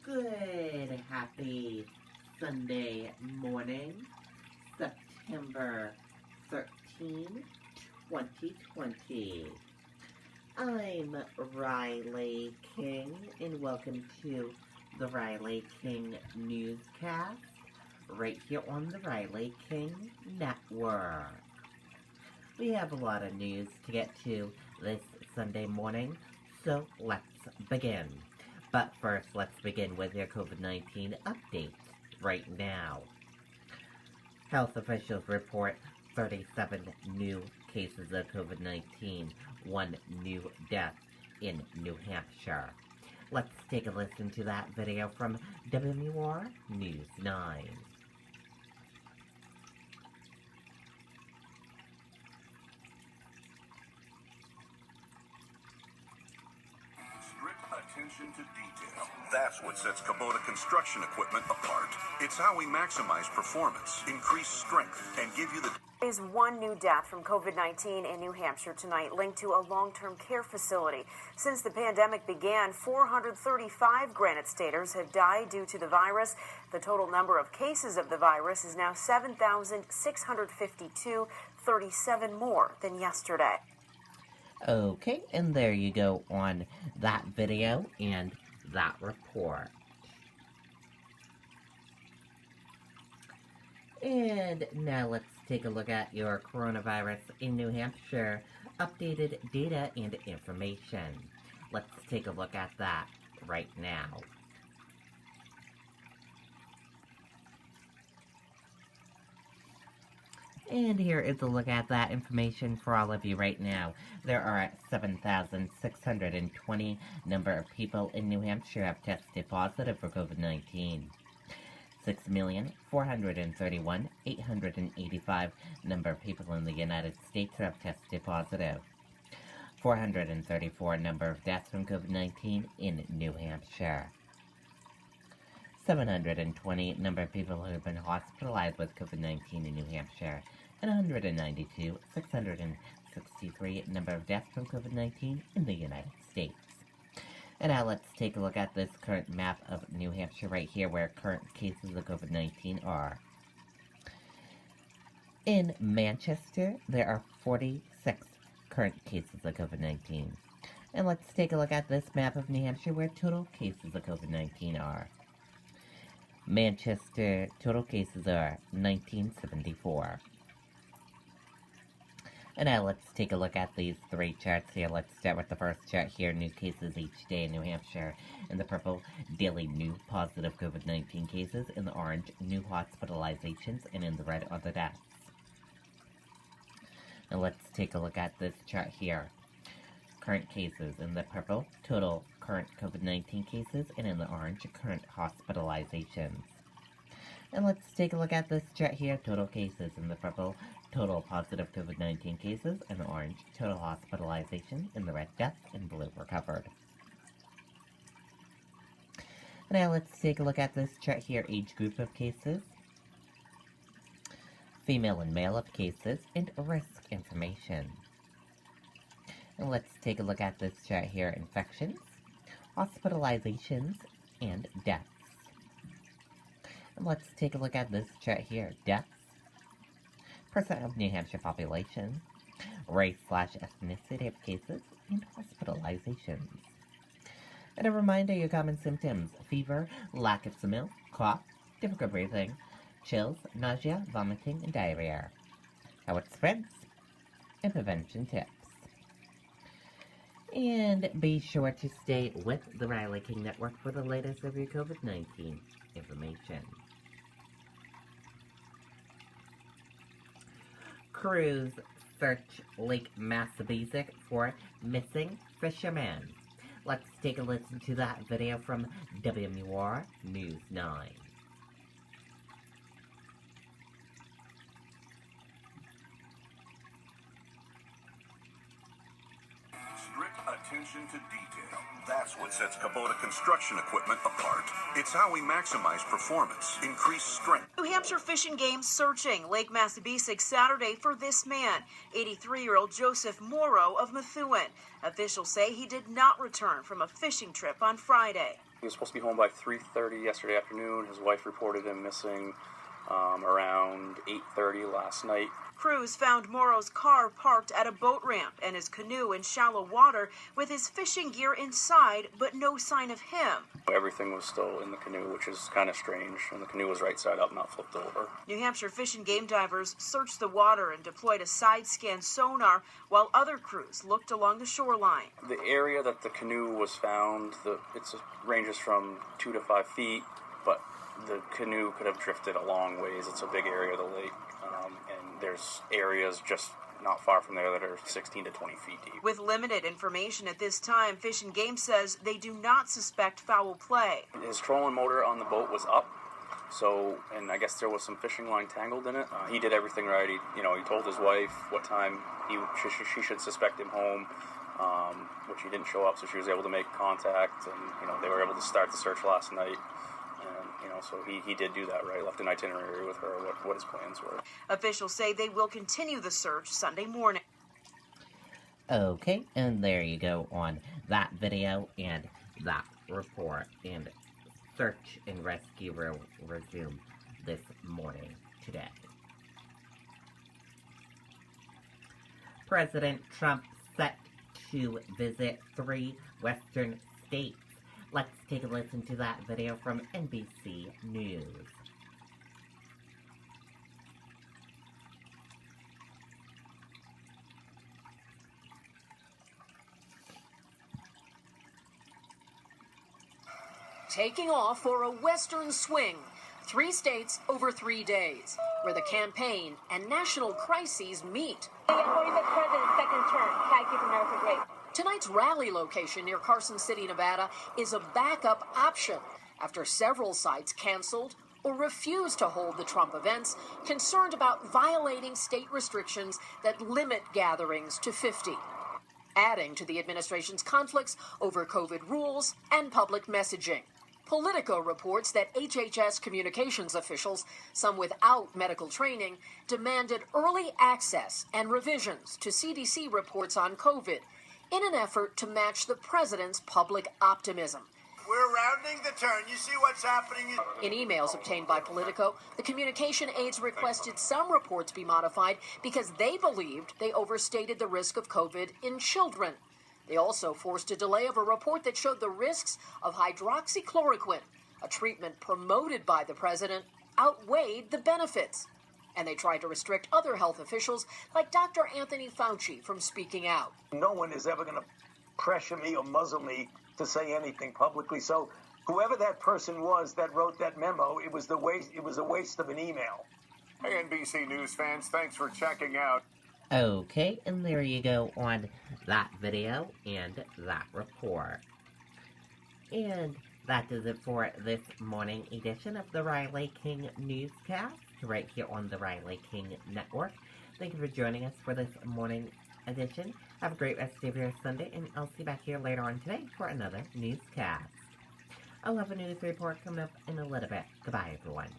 Good, happy Sunday morning, September 13, 2020. I'm Riley King, and welcome to the Riley King Newscast, right here on the Riley King Network. We have a lot of news to get to this Sunday morning, so let's begin. But first, let's begin with your COVID-19 updates right now. Health officials report 37 new cases of COVID-19, 1 new death in New Hampshire. Let's take a listen to that video from WMUR News 9. Attention to detail. That's what sets Kubota construction equipment apart. It's how we maximize performance, increase strength, and give you the... Is one new death from COVID-19 in New Hampshire tonight linked to a long-term care facility. Since the pandemic began, 435 Granite Staters have died due to the virus. The total number of cases of the virus is now 7,652, 37 more than yesterday. Okay, and there you go on that video and that report. And now let's take a look at your coronavirus in New Hampshire updated data and information. Let's take a look at that right now. And here is a look at that information for all of you right now. There are 7,620 number of people in New Hampshire have tested positive for COVID-19. 6,431,885 number of people in the United States have tested positive. 434 number of deaths from COVID-19 in New Hampshire. 720 number of people who have been hospitalized with COVID-19 in New Hampshire, and 663 number of deaths from COVID-19 in the United States. And now let's take a look at this current map of New Hampshire right here, where current cases of COVID-19 are. In Manchester, there are 46 current cases of COVID-19. And let's take a look at this map of New Hampshire, where total cases of COVID-19 are. Manchester, total cases are 1974. And now let's take a look at these three charts here. Let's start with the first chart here, new cases each day in New Hampshire. In the purple, daily new positive COVID-19 cases. In the orange, new hospitalizations. And in the red are the deaths. Now let's take a look at this chart here. Current cases. In the purple, total current COVID-19 cases, and in the orange, current hospitalizations. And let's take a look at this chart here, total cases. In the purple, total positive COVID-19 cases, in the orange, total hospitalization, in the red, deaths, and blue, recovered. Now let's take a look at this chart here, age group of cases, female and male of cases, and risk information. And let's take a look at this chart here, infections, hospitalizations, and deaths. And let's take a look at this chart here, deaths, percent of New Hampshire population, race/ethnicity of cases, and hospitalizations. And a reminder, your common symptoms: fever, lack of smell, cough, difficult breathing, chills, nausea, vomiting, and diarrhea. How it spreads, and prevention tips. And be sure to stay with the Riley King Network for the latest of your COVID-19 information. Crews search Lake Massabesic for missing fishermen. Let's take a listen to that video from WMUR News 9. Attention to detail. That's what sets Kubota construction equipment apart. It's how we maximize performance, increase strength. New Hampshire Fish and Game searching Lake Massabesic Saturday for this man, 83-year-old Joseph Morrow of Methuen. Officials say he did not return from a fishing trip on Friday. He was supposed to be home by 3:30 yesterday afternoon. His wife reported him missing around 8:30 last night. Crews found Morrow's car parked at a boat ramp and his canoe in shallow water with his fishing gear inside, but no sign of him. Everything was still in the canoe, which is kind of strange, and the canoe was right side up, not flipped over. New Hampshire Fish and Game divers searched the water and deployed a side-scan sonar while other crews looked along the shoreline. The area that the canoe was found, it ranges from 2 to 5 feet, but the canoe could have drifted a long ways. It's a big area of the lake, and there's areas just not far from there that are 16 to 20 feet deep. With limited information at this time, Fish and Game says they do not suspect foul play. His trolling motor on the boat was up, and I guess there was some fishing line tangled in it. He did everything right. He told his wife what time she should suspect him home, which he didn't show up, so she was able to make contact, and they were able to start the search last night. So he did do that right, left an itinerary with her, what his plans were. Officials say they will continue the search Sunday morning. Okay, and there you go on that video and that report. And search and rescue will resume this morning today. President Trump set to visit 3 western states. Let's take a listen to that video from NBC News. Taking off for a western swing. 3 states over 3 days, where the campaign and national crises meet. For the president's second term, can I keep America great? Tonight's rally location near Carson City, Nevada, is a backup option after several sites canceled or refused to hold the Trump events, concerned about violating state restrictions that limit gatherings to 50, adding to the administration's conflicts over COVID rules and public messaging. Politico reports that HHS communications officials, some without medical training, demanded early access and revisions to CDC reports on COVID in an effort to match the president's public optimism. We're rounding the turn. You see what's happening? In emails obtained by Politico, the communication aides requested some reports be modified because they believed they overstated the risk of COVID in children. They also forced a delay of a report that showed the risks of hydroxychloroquine, a treatment promoted by the president, outweighed the benefits. And they tried to restrict other health officials like Dr. Anthony Fauci from speaking out. No one is ever going to pressure me or muzzle me to say anything publicly. So whoever that person was that wrote that memo, it was a waste of an email. Hey, NBC News fans, thanks for checking out. Okay, and there you go on that video and that report. And that does it for this morning edition of the Riley King Newscast, right here on the Riley King Network. Thank you for joining us for this morning edition. Have a great rest of your Sunday, and I'll see you back here later on today for another newscast. I'll have a news report coming up in a little bit. Goodbye, everyone.